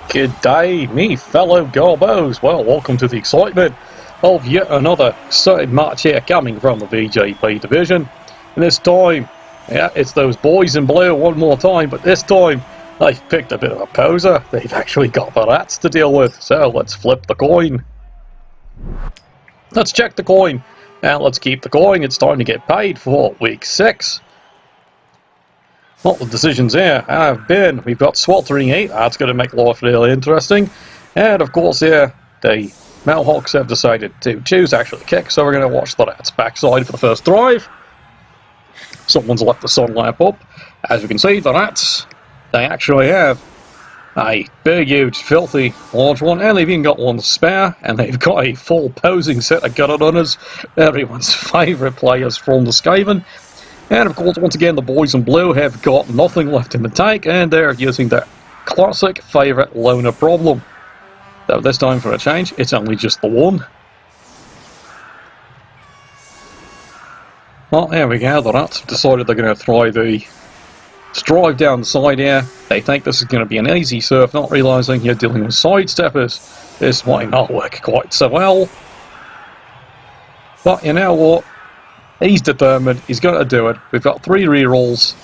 Good day, me fellow Gorbos. Well, welcome to the excitement of yet another exciting match here coming from the VGP Division. And this time, yeah, it's those boys in blue one more time, but this time they've picked a bit of a poser. They've actually got the rats to deal with, so let's flip the coin. Let's check the coin, and let's keep the coin. It's time to get paid for week 6. Well, the decisions here have been, we've got sweltering 8, that's going to make life really interesting. And of course here, the Malhawks have decided to choose actually kick, so we're going to watch the Rats backside for the first drive. Someone's left the sun lamp up. As you can see, the Rats, they actually have a big, huge, filthy, large one, and they've even got one spare, and they've got a full posing set of gunner runners, everyone's favourite players from the Skaven. And of course, once again, the boys in blue have got nothing left in the tank, and they're using their classic favourite loner problem. Though this time, for a change, it's only just the one. Well, there we go. The Rats have decided they're going to try the drive down the side here. They think this is going to be an easy surf, not realising you're dealing with sidesteppers. This might not work quite so well. But you know what? He's determined, he's going to do it. We've got 3 rerolls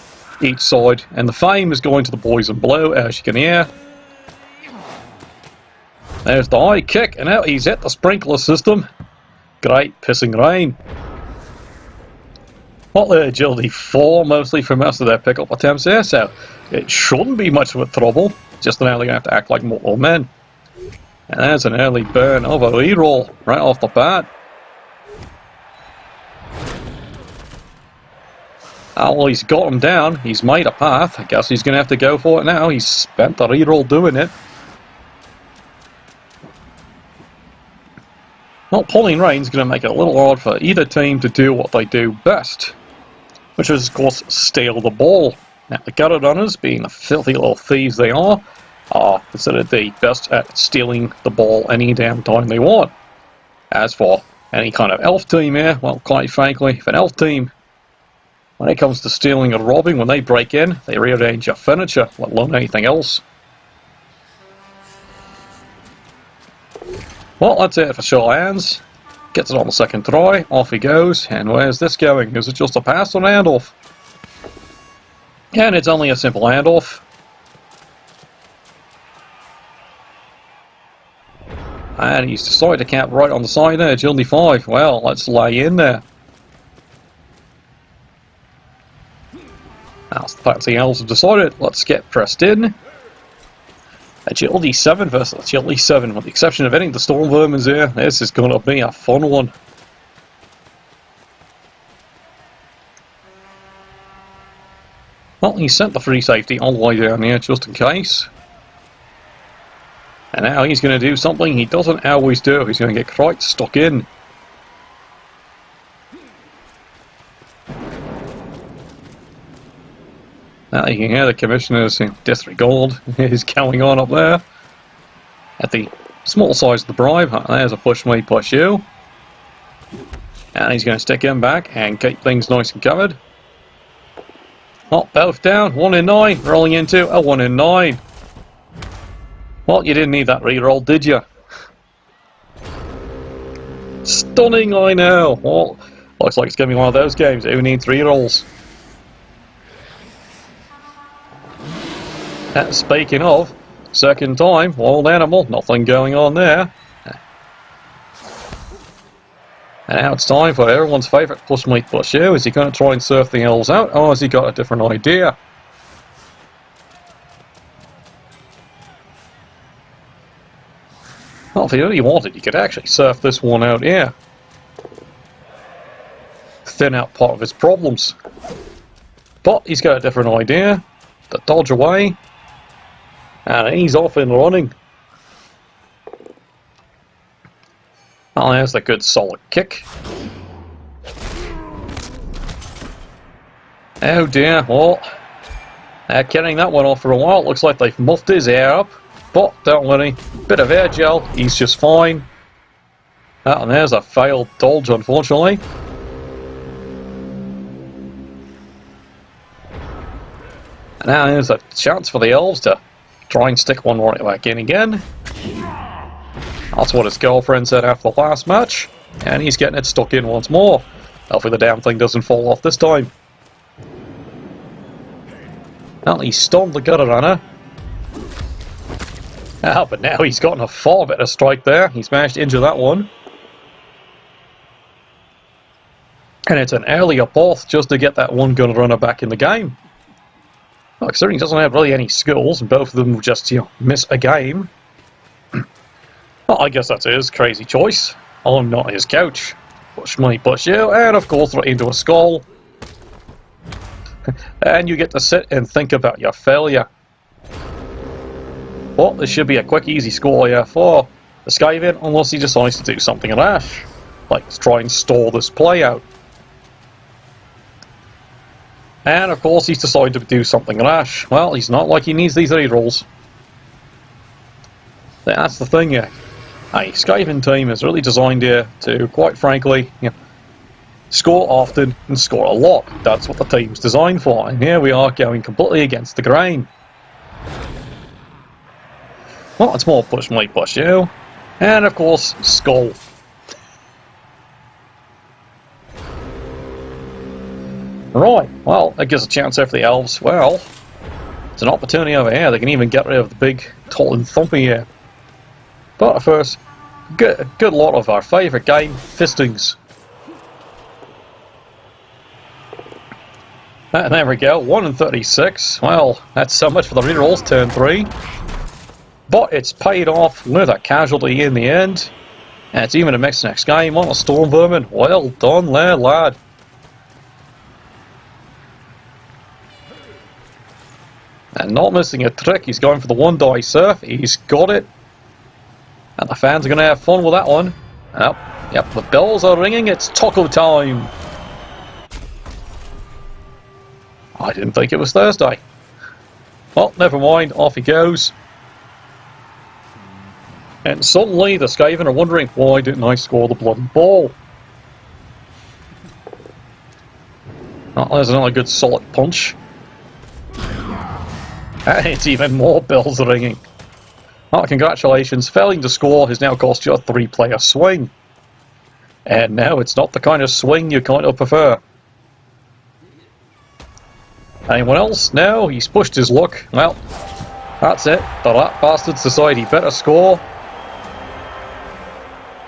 each side, and the fame is going to the boys in blue, as you can hear. There's the high kick, and out he's hit the sprinkler system. Great pissing rain. Well, the agility 4 mostly for most of their pickup attempts here, so it shouldn't be much of a trouble. Just now they're going to have to act like mortal men. And there's an early burn of a reroll right off the bat. Oh, well, he's got him down. He's made a path. I guess he's going to have to go for it now. He's spent the reroll doing it. Well, pouring rain's going to make it a little hard for either team to do what they do best, which is, of course, steal the ball. Now, the gutter runners, being the filthy little thieves they are considered the best at stealing the ball any damn time they want. As for any kind of elf team here, well, quite frankly, if an elf team, when it comes to stealing or robbing, when they break in, they rearrange your furniture, let alone anything else. Well, that's it for sure hands. Gets it on the second try, off he goes, and where's this going? Is it just a pass or an handoff? And it's only a simple handoff. And he's decided to camp right on the side edge, only 5. Well, let's lay in there. That's the Elves have decided. Let's get pressed in. Agility 7 versus Agility 7, with the exception of hitting the Storm Vermins here. This is going to be a fun one. Well, he sent the free safety all the way down here just in case. And now he's going to do something he doesn't always do. He's going to get quite stuck in. Now you can hear the commissioner's disregard is going on up there. At the small size of the bribe, there's a push me, push you. And he's going to stick him back and keep things nice and covered. Oh, both down, 1 in 9, rolling into a 1 in 9. Well, you didn't need that reroll, did you? Stunning, I know. Well, looks like it's going to be one of those games. Who needs rerolls? And speaking of, second time, wild animal, nothing going on there. And now it's time for everyone's favourite push me, push you. Is he going to try and surf the elves out, or has he got a different idea? Well, if he really wanted, he could actually surf this one out here. Thin out part of his problems. But he's got a different idea. To dodge away. And he's off and running. Well, there's a good solid kick. Oh dear, well, they're carrying that one off for a while. Looks like they've muffed his air up. But don't worry, bit of air gel, he's just fine. And there's a failed dodge, unfortunately. And now there's a chance for the Elves to Try and stick one right back in again. That's what his girlfriend said after the last match. And he's getting it stuck in once more. Hopefully the damn thing doesn't fall off this time. Well, he stunned the gutter runner. Ah, but now he's gotten a far better strike there. He's managed to injure that one. And it's an earlier path just to get that one gunner runner back in the game. Well, considering he doesn't have really any skills, and both of them will just, miss a game. Well, I guess that's his crazy choice. I'm not his coach. Push me, push you, and of course right into a skull. And you get to sit and think about your failure. Well, this should be a quick, easy score here for the Skaven, unless he decides to do something rash. Like, try and stall this play out. And of course he's decided to do something rash. Well, he's not like he needs these rerolls. That's the thing here. A Skaven team is really designed here to, quite frankly, score often and score a lot. That's what the team's designed for. And here we are going completely against the grain. Well, it's more push me, push you. And of course, skull. Right, well, that gives a chance there for the Elves. Well, it's an opportunity over here. They can even get rid of the big, tall and thumpy here. But first, good lot of our favourite game, fistings. And there we go, 1 and 36. Well, that's so much for the rerolls, turn 3. But it's paid off with a casualty in the end. And it's even a mixed next game on a Storm Vermin. Well done there, lad. And not missing a trick, he's going for the 1 die surf. He's got it. And the fans are going to have fun with that one. Yep, the bells are ringing, it's taco time. I didn't think it was Thursday. Well, never mind, off he goes. And suddenly the Skaven are wondering, why didn't I score the bloody ball? Oh, there's another good solid punch. And it's even more bells ringing. Oh, congratulations, failing to score has now cost you a 3-player swing. And now it's not the kind of swing you kind of prefer. Anyone else? No, he's pushed his luck. Well, that's it. The rat bastards decide he better score.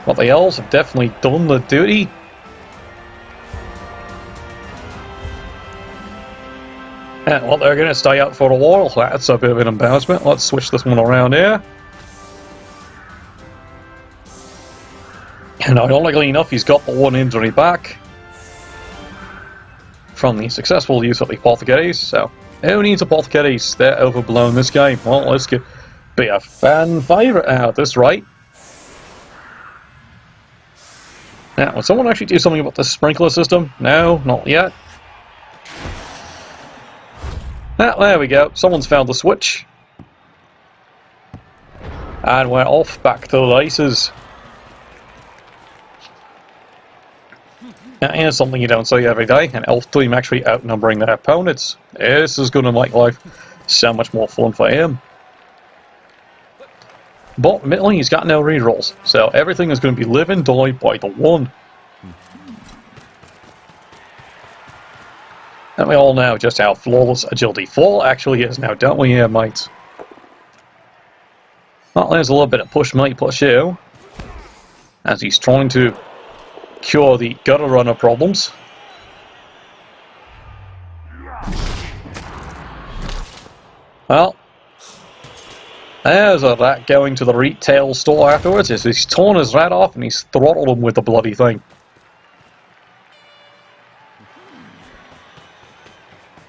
But the Elves have definitely done the duty. And well, they're going to stay out for a while. That's a bit of an embarrassment. Let's switch this one around here. And ironically enough, he's got the 1 injury back from the successful use of the apothecaries. So, who needs apothecaries? They're overblown this game. Well, this could be a fan favourite at this rate. Now, would someone actually do something about the sprinkler system? No, not yet. Ah, there we go. Someone's found the switch. And we're off back to the races. Now, here's something you don't see every day. An elf team actually outnumbering their opponents. This is going to make life so much more fun for him. But admittedly, he's got no rerolls. So everything is going to be live and die by the 1. And we all know just how flawless Agility 4 actually is now, don't we here, mates? Well, there's a little bit of push me, push you. As he's trying to cure the gutter runner problems. Well, there's a rat going to the retail store afterwards. He's torn his rat off and he's throttled him with the bloody thing.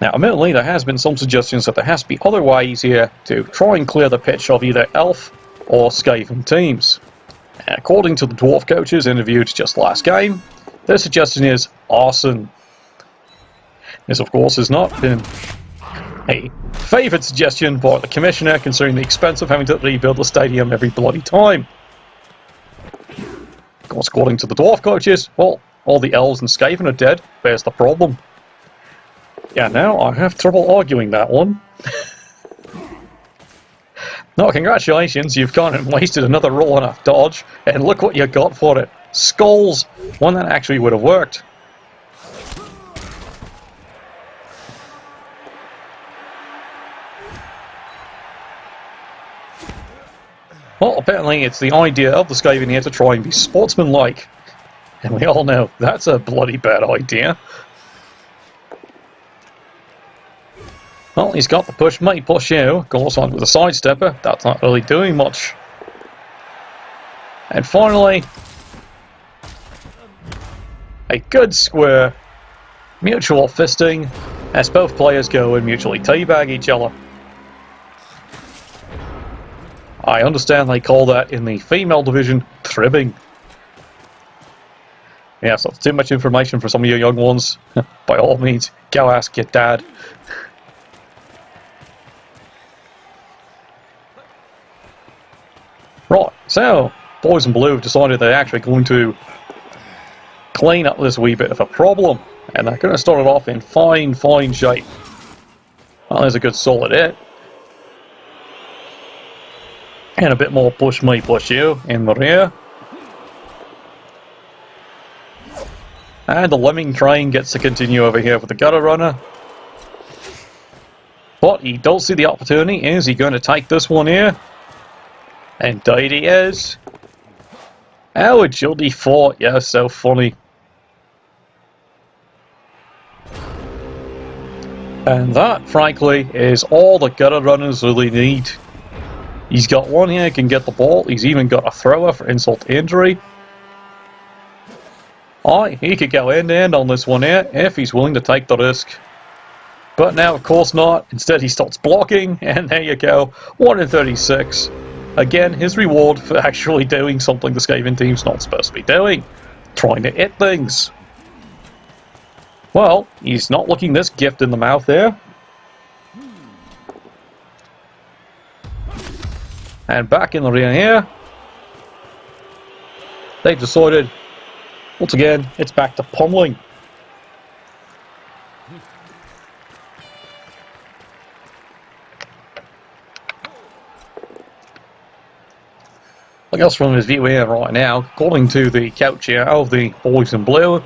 Now, admittedly, there has been some suggestions that there has to be other ways here to try and clear the pitch of either Elf or Skaven teams. And according to the Dwarf coaches interviewed just last game, their suggestion is arson. This, of course, has not been a favoured suggestion by the Commissioner, considering the expense of having to rebuild the stadium every bloody time. Of course, according to the Dwarf coaches, well, all the Elves and Skaven are dead. Where's the problem? Yeah, now I have trouble arguing that one. No, congratulations, you've gone and wasted another roll on a dodge, and look what you got for it. Skulls! One that actually would have worked. Well, apparently it's the idea of the Skaven here to try and be sportsmanlike. And we all know that's a bloody bad idea. Well, he's got the push, might push you. Goes on with a sidestepper. That's not really doing much. And finally, a good square mutual fisting as both players go and mutually teabag each other. I understand they call that in the female division tribbing. Yeah, so it's too much information for some of you young ones. By all means, go ask your dad. Right, so boys in blue have decided they're actually going to clean up this wee bit of a problem, and they're going to start it off in fine shape. Well, there's a good solid hit. And a bit more push me, push you in the rear. And the lemming train gets to continue over here with the gutter runner. But he does see the opportunity. Is he going to take this one here? Indeed he is. How agility fought. Yeah, so funny. And that, frankly, is all the gutter runners really need. He's got one here, can get the ball. He's even got a thrower for insult to injury. Aye, he could go end-to-end on this one here, if he's willing to take the risk. But now, of course not. Instead, he starts blocking, and there you go. 1 in 36. Again, his reward for actually doing something the Skaven team's not supposed to be doing. Trying to hit things. Well, he's not looking this gift in the mouth there. And back in the rear here, they've decided, once again, it's back to pummeling. Look else from his view here right now, according to the couch here of the boys in blue,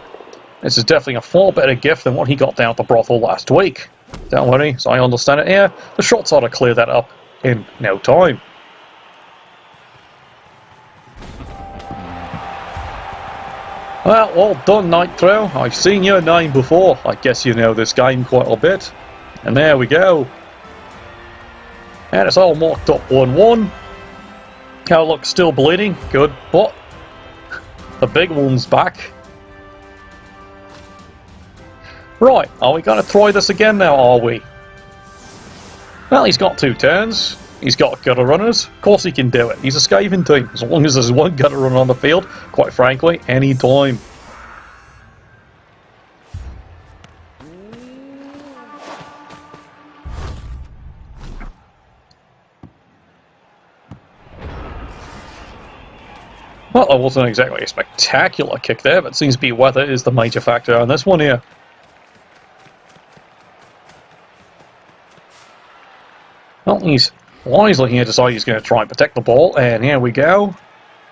this is definitely a far better gift than what he got down at the brothel last week. Don't worry, so I understand it here. The shots ought to clear that up in no time. Well done, Nitro. I've seen your name before. I guess you know this game quite a bit. And there we go. And it's all marked up 1-1. Cow looks still bleeding. Good, but the big one's back. Right, are we going to try this again now, are we? Well, he's got 2 turns. He's got gutter runners. Of course he can do it. He's a Skaven team. As long as there's one gutter runner on the field, quite frankly, any time. Well, that wasn't exactly a spectacular kick there, but it seems to be weather is the major factor on this one here. Well, he's wisely here decided he's going to try and protect the ball, and here we go.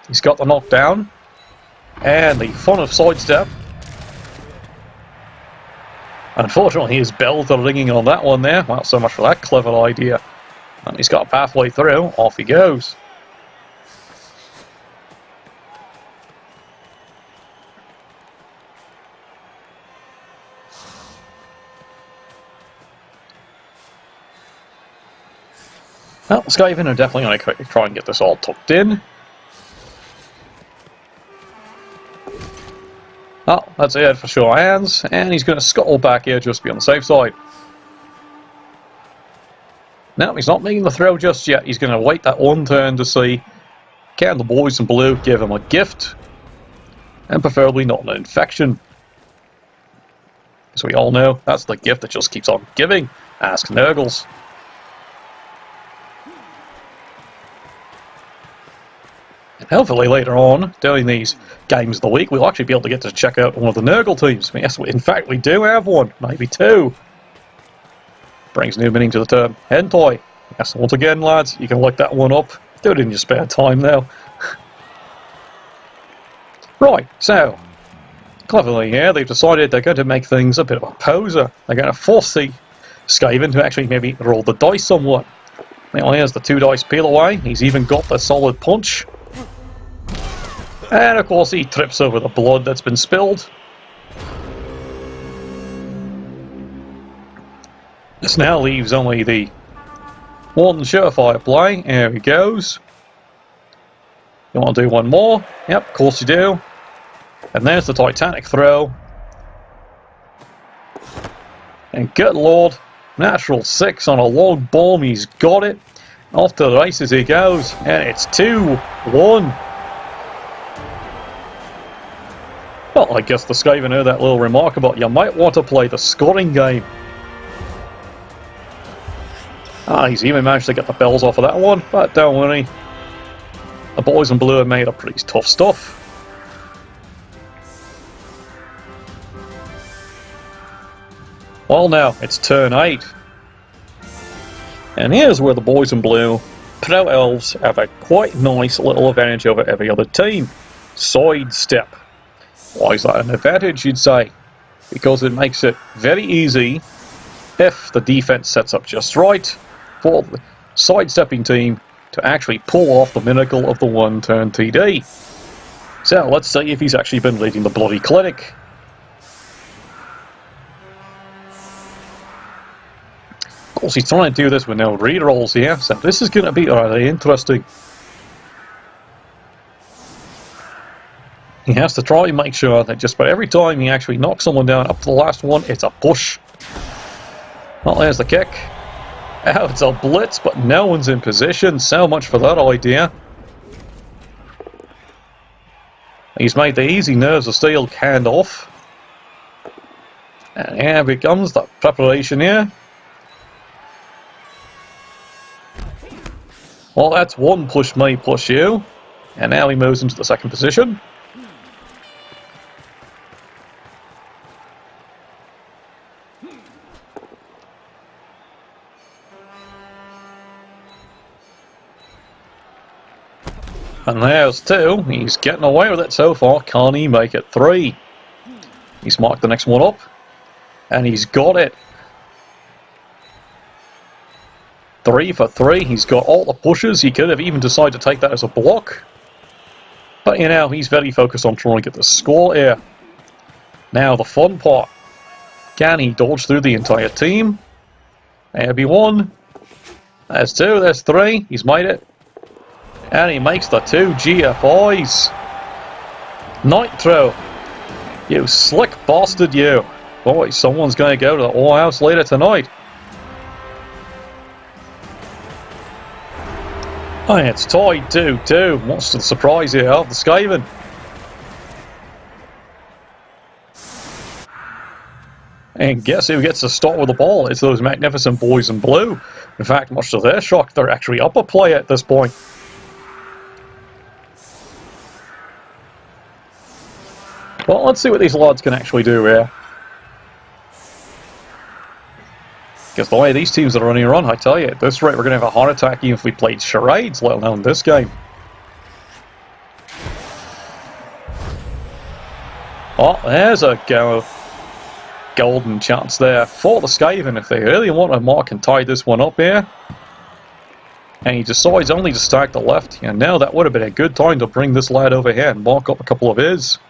He's got the knockdown, and the fun of sidestep. Unfortunately, his bells are ringing on that one there. Well, so much for that clever idea. And he's got a pathway through, off he goes. Well, Skaven are definitely going to try and get this all tucked in. Oh, that's it for sure hands, and he's going to scuttle back here just to be on the safe side. No, he's not making the throw just yet. He's going to wait that one turn to see, can the boys in blue give him a gift, and preferably not an infection. So we all know that's the gift that just keeps on giving. Ask Nurgles. Hopefully later on, during these games of the week, we'll actually be able to get to check out one of the Nurgle teams. Yes, in fact, we do have one. Maybe 2. Brings new meaning to the term hentai. Yes, once again, lads, you can look that one up. Do it in your spare time now. Right, so, cleverly here, they've decided they're going to make things a bit of a poser. They're going to force the Skaven to actually maybe roll the dice somewhat. Now here's the 2 dice peel away. He's even got the solid punch. And of course he trips over the blood that's been spilled. This now leaves only the one surefire play. Here he goes. You want to do one more? Yep, of course you do. And there's the Titanic throw. And good lord, natural 6 on a long bomb. He's got it. Off to the races he goes. And it's 2-1. Well, I guess the Skaven heard that little remark about you might want to play the scoring game. He's even managed to get the bells off of that one, but don't worry. The boys in blue have made up pretty tough stuff. Well now, it's turn 8. And here's where the boys in blue, Pro Elves, have a quite nice little advantage over every other team. Sidestep. Why is that an advantage, you'd say? Because it makes it very easy, if the defense sets up just right, for the sidestepping team to actually pull off the miracle of the one-turn TD. So let's see if he's actually been leading the bloody clinic. Of course, he's trying to do this with no rerolls here, so this is going to be really interesting. He has to try and make sure that just about every time he actually knocks someone down up to the last one, it's a push. Well, there's the kick. Oh, it's a blitz, but no one's in position. So much for that idea. He's made the easy nerves of steel hand off. And here becomes the preparation here. Well, that's one push me, push you. And now he moves into the second position. And there's 2. He's getting away with it so far. Can he make it 3? He's marked the next one up. And he's got it. 3 for 3. He's got all the pushes. He could have even decided to take that as a block. But you know, he's very focused on trying to get the score here. Now the fun part. Can he dodge through the entire team? There'll be 1. There's 2. There's 3. He's made it. And he makes the 2 GFIs. Nitro. You slick bastard, you. Boy, someone's going to go to the All House later tonight. And it's tied 2-2. What's the surprise here of the Skaven? And guess who gets to start with the ball? It's those magnificent boys in blue. In fact, much to their shock, they're actually up a play at this point. Well, let's see what these lads can actually do here. Because the way these teams are running around, I tell you, at this rate we're going to have a heart attack even if we played charades, let alone this game. Oh, there's a golden chance there for the Skaven if they really want to mark and tie this one up here. And he decides only to stack the left. And now that would have been a good time to bring this lad over here and mark up a couple of his.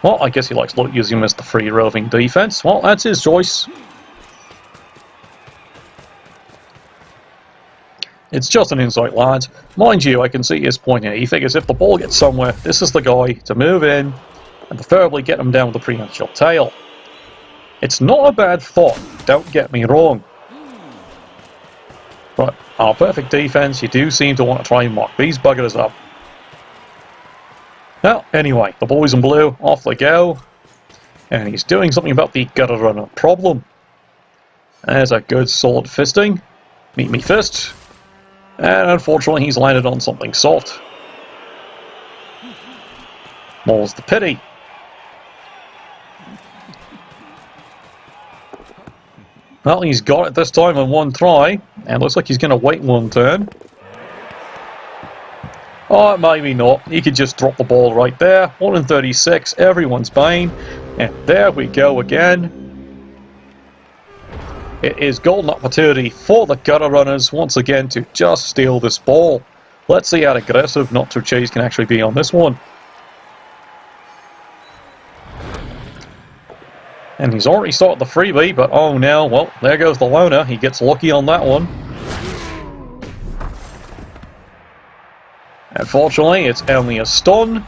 Well, I guess he likes using him as the free roving defense. Well, that's his choice. It's just an insight, lads. Mind you, I can see his point here. He figures if the ball gets somewhere, this is the guy to move in and preferably get him down with the prehensile tail. It's not a bad thought, don't get me wrong. But our perfect defense, you do seem to want to try and mark these buggers up. Well, anyway, the boys in blue, off they go. And he's doing something about the gutter runner problem. There's a good solid fisting. Meet me fist. And unfortunately he's landed on something soft. More's the pity. Well, he's got it this time on one try, and looks like he's going to wait one turn. Oh, maybe not. He could just drop the ball right there. 1 in 36, everyone's bane. And there we go again. It is golden opportunity for the gutter runners once again to just steal this ball. Let's see how aggressive Not So Cheese can actually be on this one. And he's already started the freebie, but oh no, well, there goes the loner. He gets lucky on that one. Unfortunately, it's only a stun.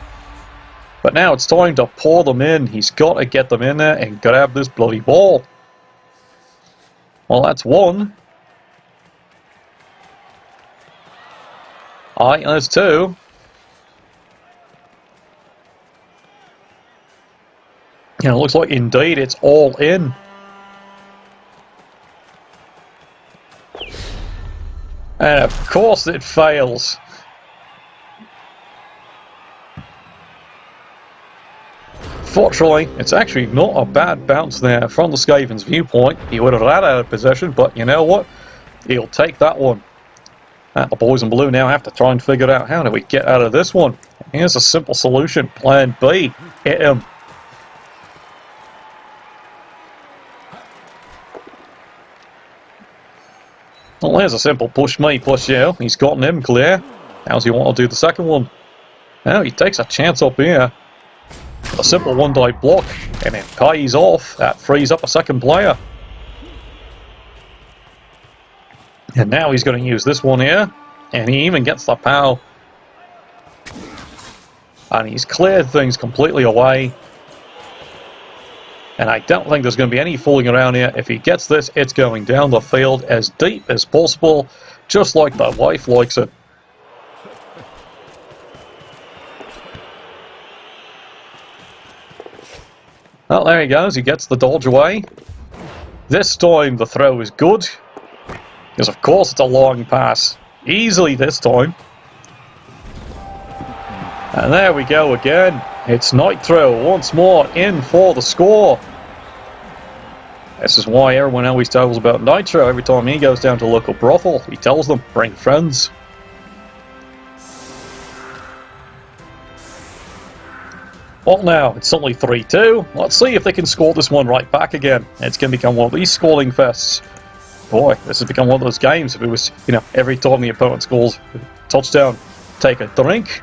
But now it's time to pour them in. He's got to get them in there and grab this bloody ball. Well, that's one. Alright, that's two. And it looks like indeed it's all in. And of course it fails. Fortunately, it's actually not a bad bounce there from the Skaven's viewpoint. He would have ran out of possession, but you know what? He'll take that one. And the boys in blue now have to try and figure out how do we get out of this one. Here's a simple solution. Plan B. Hit him. Well, there's a simple push me, push you. He's gotten him clear. How's he want to do the second one? Now he takes a chance up here. A simple one-die block, and it pays off. That frees up a second player. And now he's going to use this one here, and he even gets the POW. And he's cleared things completely away. And I don't think there's going to be any fooling around here. If he gets this, it's going down the field as deep as possible, just like the wife likes it. Well, there he goes. He gets the dodge away. This time the throw is good. Because of course it's a long pass. Easily this time. And there we go again. It's Nitro once more in for the score. This is why everyone always tells about Nitro. Every time he goes down to a local brothel, he tells them, bring friends. Well, now, it's only 3-2. Let's see if they can score this one right back again. It's going to become one of these scoring fests. Boy, this has become one of those games. If it was, every time the opponent scores a touchdown, take a drink.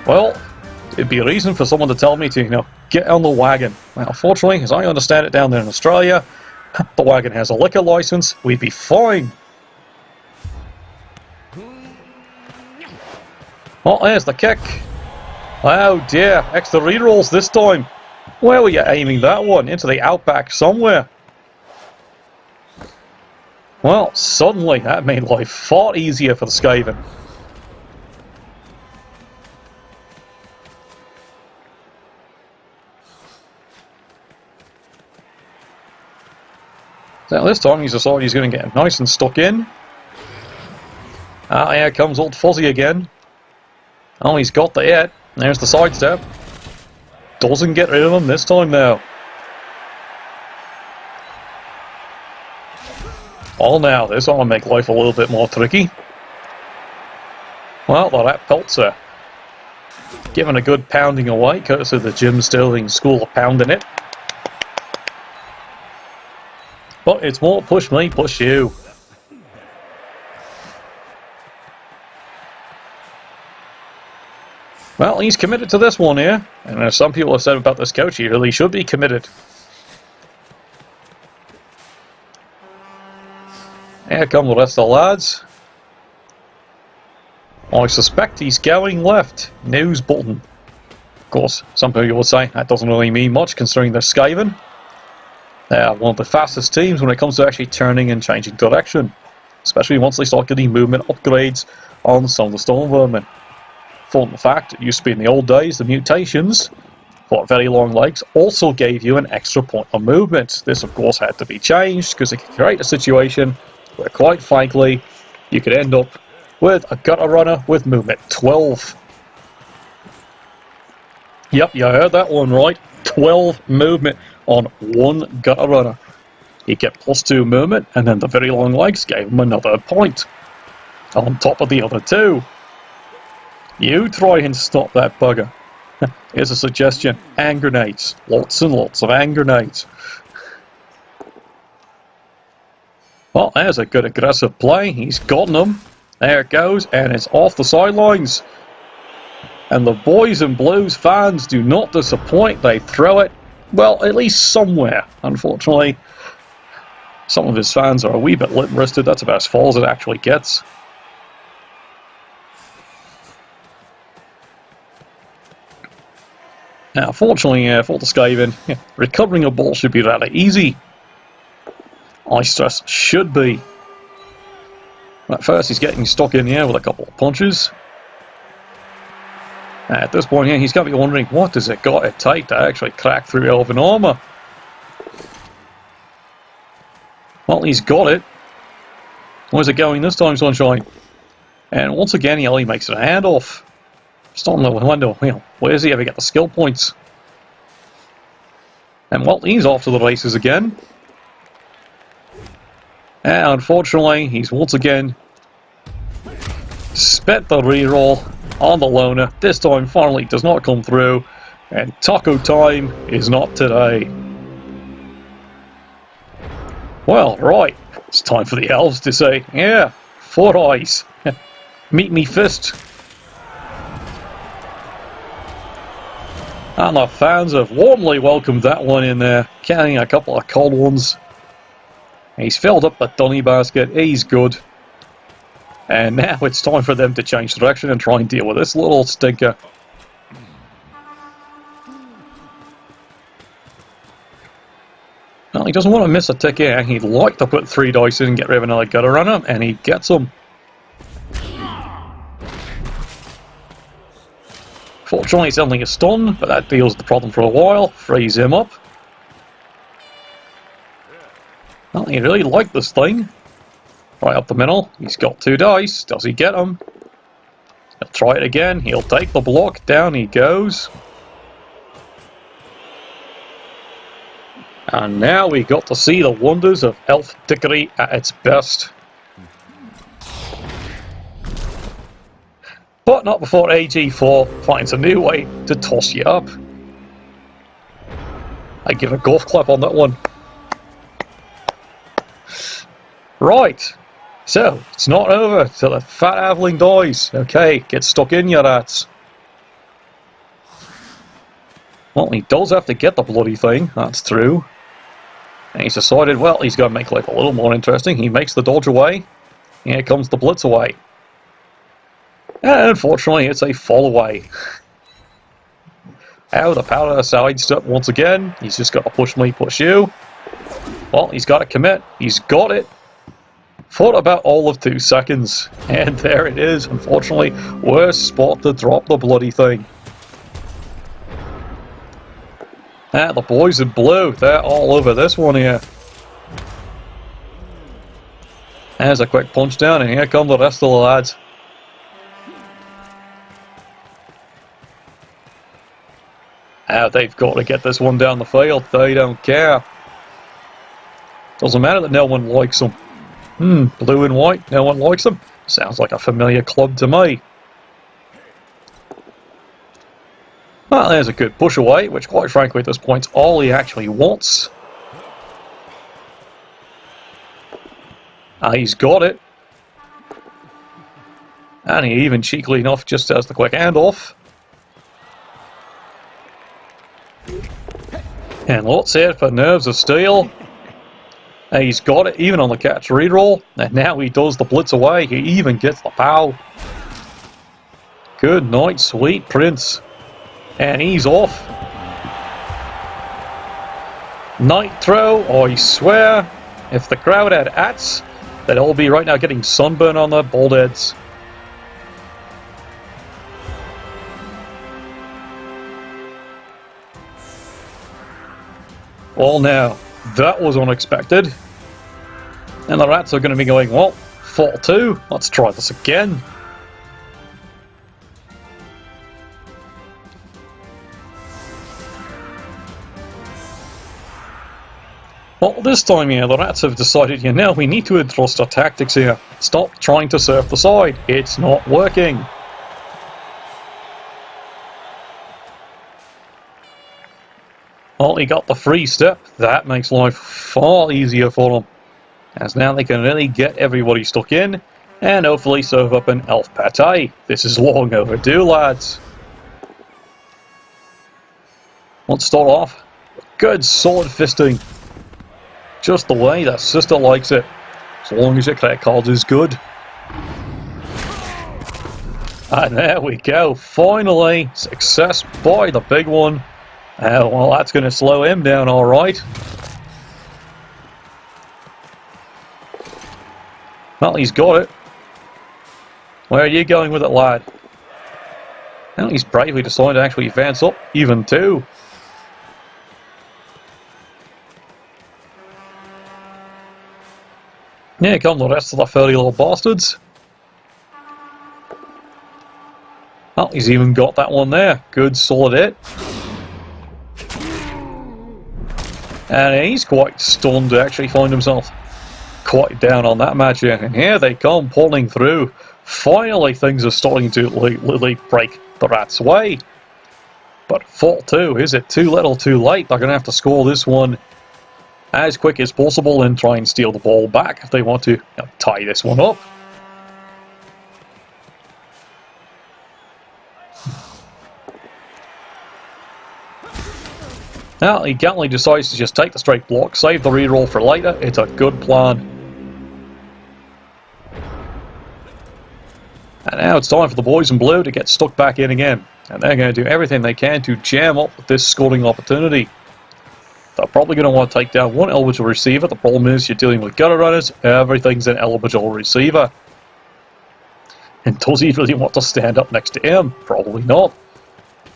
Well, it'd be a reason for someone to tell me to, get on the wagon. Well, fortunately, as I understand it down there in Australia, the wagon has a liquor license. We'd be fine. Well, there's the kick. Oh dear, extra rerolls this time. Where were you aiming that one? Into the outback somewhere. Well, suddenly that made life far easier for the Skaven. So this time he's decided he's going to get nice and stuck in. Ah, here comes old Fuzzy again. Oh, he's got the hit. There's the sidestep. Doesn't get rid of him this time now. Well, now this ought to make life a little bit more tricky. Well, that Peltzer given a good pounding away, courtesy of the Jim Sterling School of Pounding It. But it's more push me, push you. Well, he's committed to this one here, and as some people have said about this coach, he really should be committed. Here come the rest of the lads. I suspect he's going left. News button. Of course, some people will say that doesn't really mean much considering they're Skaven. They're one of the fastest teams when it comes to actually turning and changing direction. Especially once they start getting movement upgrades on some of the Storm Vermin. Fun fact, it used to be in the old days, the mutations for very long legs also gave you an extra point of movement. This of course had to be changed because it could create a situation where quite frankly you could end up with a gutter runner with movement 12. Yep, you heard that one right. 12 movement on one gutter runner. He kept +2 movement, and then the very long legs gave him another point. On top of the other 2. You try and stop that bugger. Here's a suggestion. Hand grenades. Lots and lots of hand grenades. Well, there's a good aggressive play. He's gotten them. There it goes, and it's off the sidelines. And the boys in blues fans do not disappoint. They throw it, well, at least somewhere. Unfortunately, some of his fans are a wee bit limp-wristed. That's about as far as it actually gets. Now, fortunately for the Skaven, recovering a ball should be rather easy. Ice stress should be. At first, he's getting stuck in here with a couple of punches. At this point, he's got to be wondering, what does it got to take to actually crack through elven armor? Well, he's got it. Where's it going this time, Sunshine? And once again, he only makes it a handoff. Starting to wonder, where does he ever get the skill points? And well, he's off to the races again. And unfortunately, he's once again spent the reroll on the loner. This time, finally, does not come through. And taco time is not today. Well, right. It's time for the elves to say, yeah, 4 eyes. Meet me fist. And the fans have warmly welcomed that one in there, carrying a couple of cold ones. He's filled up the dunny basket, he's good. And now it's time for them to change direction and try and deal with this little stinker. Well, he doesn't want to miss a tick here. He'd like to put 3 dice in and get rid of another gutter runner, and he gets them. Fortunately, it's only a stun, but that deals the problem for a while. Frees him up. Well, he really liked this thing. Right up the middle. He's got 2 dice. Does he get them? He'll try it again. He'll take the block. Down he goes. And now we got to see the wonders of elf dickery at its best. But not before AG4 finds a new way to toss you up. I give a golf clap on that one. Right, so it's not over till the fat halfling dies. Okay, get stuck in, your rats. Well, he does have to get the bloody thing, that's true. And he's decided, well, he's going to make life a little more interesting. He makes the dodge away. Here comes the blitz away. And unfortunately, it's a fall away. Out of the powder sidestep once again. He's just got to push me, push you. Well, he's got to commit. He's got it. For about all of 2 seconds. And there it is. Unfortunately, worst spot to drop the bloody thing. Ah, the boys in blue. They're all over this one here. There's a quick punch down, and here come the rest of the lads. They've got to get this one down the field. They don't care. Doesn't matter that no one likes them. Blue and white, no one likes them. Sounds like a familiar club to me. Well, there's a good push away, which quite frankly at this point is all he actually wants. He's got it. And he even cheekily enough just does the quick handoff. And let's hear it for Nerves of Steel. He's got it even on the catch reroll. And now he does the blitz away. He even gets the pow. Good night, sweet prince. And he's off. Nitro, I swear, if the crowd had hats, they'd all be right now getting sunburn on their bald heads. Well now, that was unexpected. And the rats are going to be going, well, 4-2, let's try this again. Well, this time here, the Rats have decided, we need to adjust our tactics here. Stop trying to surf the side. It's not working. Well, he got the free step. That makes life far easier for them. As now they can really get everybody stuck in, and hopefully serve up an elf pate. This is long overdue, lads. Let's start off with good sword fisting. Just the way that sister likes it. As long as your credit card is good. And there we go. Finally, success by the big one. Well, that's going to slow him down alright. Well, he's got it. Where are you going with it, lad? Well, he's bravely decided to actually advance up, even two. Here come the rest of the 30 little bastards. Well, he's even got that one there. Good solid hit. And he's quite stunned to actually find himself quite down on that match here. And here they come, pulling through. Finally, things are starting to break the Rats' way. But 4-2, is it too little too late? They're going to have to score this one as quick as possible and try and steal the ball back if they want to tie this one up. Now he gallantly decides to just take the straight block, save the reroll for later. It's a good plan. And now it's time for the boys in blue to get stuck back in again. And they're going to do everything they can to jam up this scoring opportunity. They're probably going to want to take down one eligible receiver. The problem is you're dealing with gutter runners. Everything's an eligible receiver. And does he really want to stand up next to him? Probably not.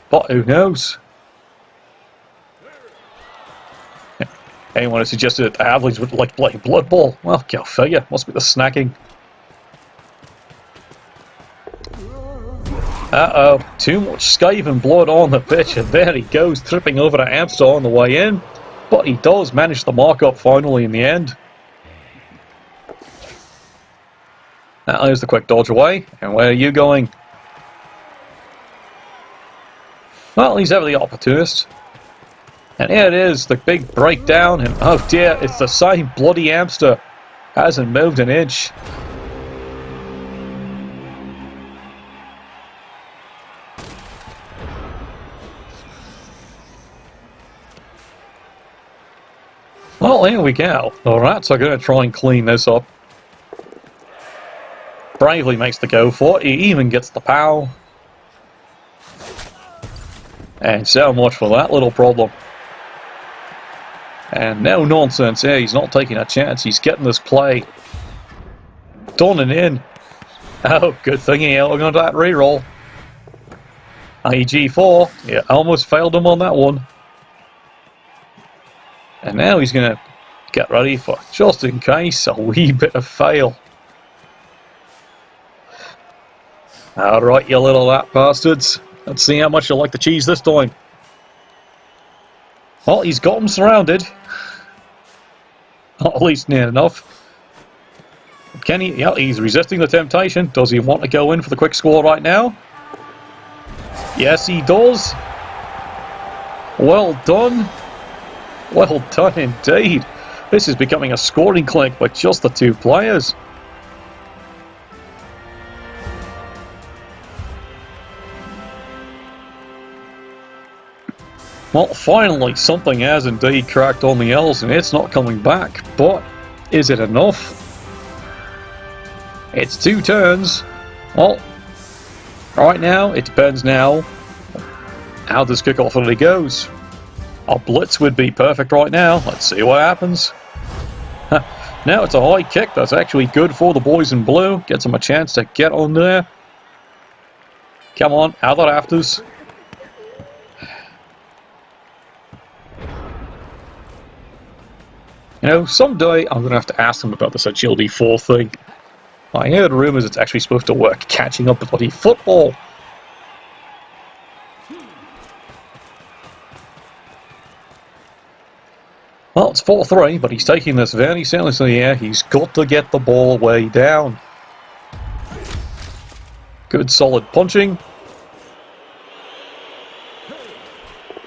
But who knows? Anyone who suggested that the athletes would like playing Blood Bowl? Well, go figure. Must be the snacking. Uh-oh. Too much Skaven blood on the pitch. And there he goes, tripping over to Amstar on the way in. But he does manage the mark-up finally in the end. Now there's the quick dodge away. And where are you going? Well, he's ever the opportunist. And here it is, the big breakdown, and oh dear, it's the same bloody Amstar. Hasn't moved an inch. Well, here we go. The Rats are going to try and clean this up. Bravely makes the go for it. He even gets the POW. And so much for that little problem. And no nonsense here. He's not taking a chance. He's getting this play done and in. Oh, good thing he held on to that reroll. IG4. Yeah, almost failed him on that one. And now he's going to get ready for, just in case, a wee bit of fail. Alright, you little rat bastards. Let's see how much you like the cheese this time. Well, he's got him surrounded. At least near enough. Can he? Yeah, he's resisting the temptation. Does he want to go in for the quick score right now? Yes, he does. Well done. Well done indeed. This is becoming a scoring clinic with just the two players. Well, finally, something has indeed cracked on the Elves, and it's not coming back. But is it enough? It's 2 turns. Well, right now, it depends now how this kickoff really goes. A blitz would be perfect right now. Let's see what happens. Now it's a high kick that's actually good for the boys in blue. Gets them a chance to get on there. Come on, out of the rafters. You know, someday I'm going to have to ask them about this Agility 4 thing. I heard rumours it's actually supposed to work catching up with bloody football. Well, it's 4-3, but he's taking this very seriously here. He's got to get the ball way down. Good solid punching.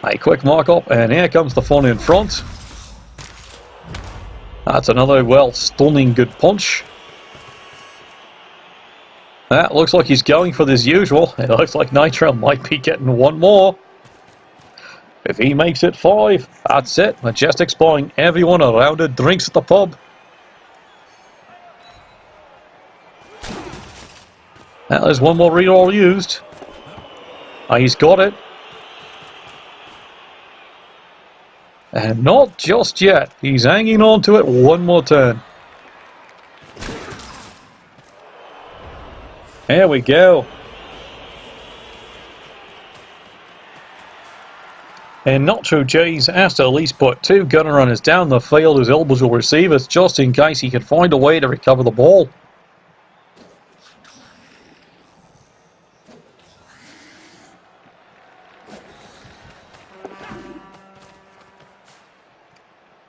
A quick mark-up, and here comes the fun in front. That's another, well, stunning good punch. That looks like he's going for this usual. It looks like Nitro might be getting one more. If he makes it 5, that's it. Majestic's buying everyone a round of drinks at the pub. Now there's one more reroll used. He's got it. And not just yet. He's hanging on to it one more turn. There we go. And Not True J's has to at least put 2 gunner runners down the field whose elbows will receive it, just in case he can find a way to recover the ball.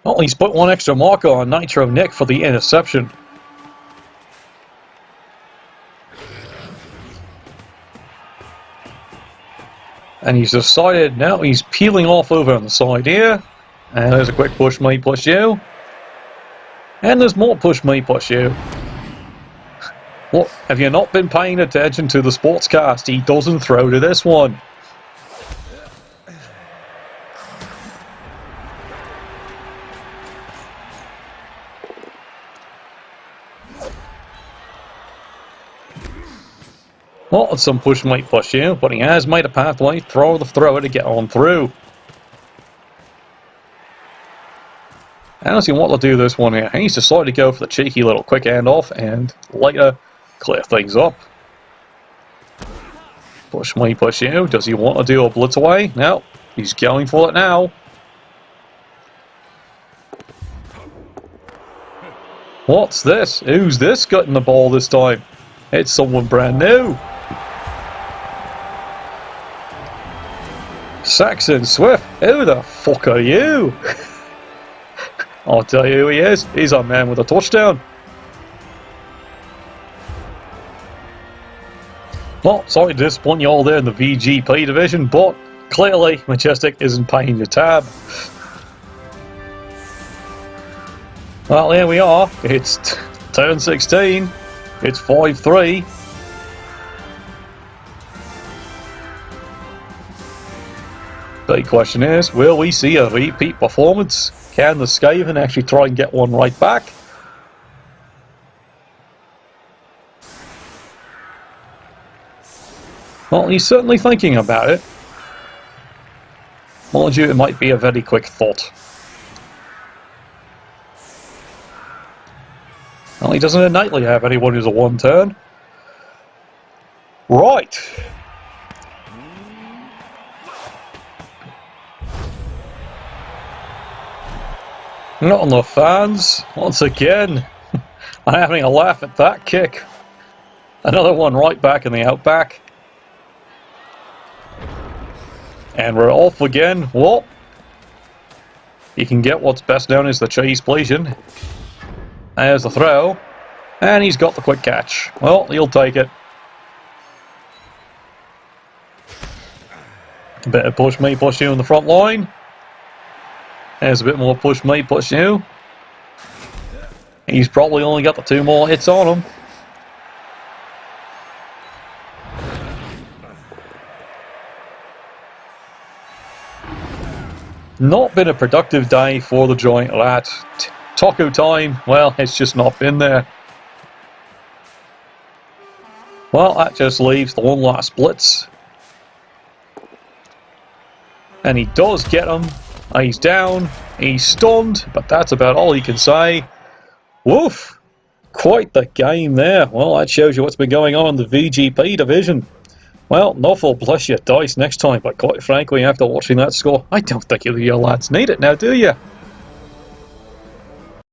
Well, he's put 1 extra marker on Nitro Nick for the interception. And he's decided now he's peeling off over on the side here. And there's a quick push me, push you. And there's more push me, push you. What, have you not been paying attention to the sportscast? He doesn't throw to this one. Well, it's some push might push you, but he has made a pathway through the thrower to get on through. I don't see what to do this one here. He's decided to go for the cheeky little quick handoff and later clear things up. Push me, push you. Does he want to do a blitz away? No, he's going for it now. What's this? Who's this getting the ball this time? It's someone brand new. Saxon Swift, who the fuck are you? I'll tell you who he is. He's our man with a touchdown. Well, sorry to disappoint you all there in the VGP Division, but clearly Majestic isn't paying your tab. Well, here we are. It's turn 16. It's 5-3. Big question is, will we see a repeat performance? Can the Skaven actually try and get one right back? Well, he's certainly thinking about it. Mind you, it might be a very quick thought. Well, he doesn't innately have anyone who's a one turn. Right. Not on the fans. Once again, I'm having a laugh at that kick. Another one right back in the outback. And we're off again. Whoop. He can get what's best known as the cheese pleasing. There's the throw. And he's got the quick catch. Well, he'll take it. A bit of push me, push you in the front line. There's a bit more push me, push you. He's probably only got the 2 more hits on him. Not been a productive day for the joint rat. Taco time, well, it's just not been there. Well, that just leaves the one last blitz. And he does get him. He's down, he's stunned, but that's about all he can say. Woof! Quite the game there. Well, that shows you what's been going on in the VGP Division. Well, enough will bless your dice next time, but quite frankly, after watching that score, I don't think you lads need it now, do you?